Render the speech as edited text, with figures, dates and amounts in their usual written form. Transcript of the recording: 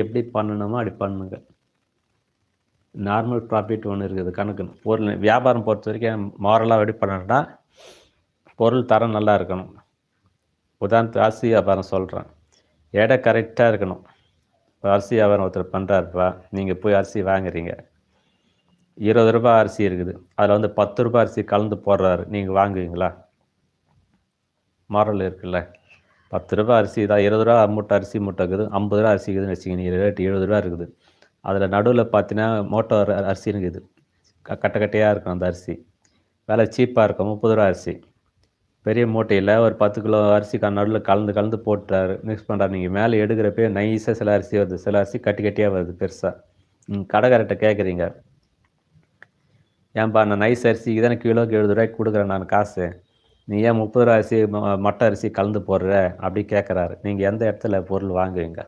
எப்படி பண்ணணுமோ அப்படி பண்ணுங்க. நார்மல் ப்ராஃபிட் ஒன்று இருக்குது கணக்கு. பொருள் வியாபாரம் பொறுத்த வரைக்கும் மாரலாக எப்படி பண்ணணும்னா, பொருள் தரம் நல்லா இருக்கணும். உதாரணத்துக்கு அரிசி வியாபாரம் சொல்கிறேன். எடை கரெக்டாக இருக்கணும். இப்போ அரிசி வியாபாரம் ஒருத்தர் பண்ணுறாருப்பா, நீங்கள் போய் அரிசி வாங்குறீங்க. ரூ. 20 அரிசி இருக்குது, அதில் வந்து ரூ. 10 அரிசி கலந்து போடுறாரு, நீங்கள் வாங்குவீங்களா? மாரல் இருக்குல்ல. ரூ. 10 அரிசி தான், ரூ. 20 மூட்டை அரிசி மூட்டை இருக்குது, ரூ. 50 அரிசி இருக்குதுன்னு வச்சுக்கோங்க. நீங்கள் ரேட்டு ரூ. 70 இருக்குது. அதில் நடுவில் பார்த்தீங்கன்னா மோட்டோ அரிசி இருக்குது, கட்டை கட்டையாக இருக்கும் அந்த அரிசி, விலை சீப்பாக இருக்கும். ரூ. 30 அரிசி பெரிய மூட்டையில் ஒரு 10 கிலோ அரிசி நடுவில் கலந்து போட்டுறாரு, மிக்ஸ் பண்ணுறாரு. நீங்கள் மேலே எடுக்கிறப்பே நைஸாக சில அரிசி வருது, சில அரிசி கட்டி கட்டியாக வருது பெருசாக. கடைக்காரர்கிட்ட கேட்குறீங்க, ஏன்பா நான் நைஸ் அரிசிக்கு தானே கிலோக்கு ரூ. 70 கொடுக்குறேன் நான் காசு, நீ ஏன் ரூ. 30 அரிசி மொட்டை அரிசி கலந்து போடுற அப்படி கேட்குறாரு. நீங்கள் எந்த இடத்துல பொருள் வாங்குவீங்க?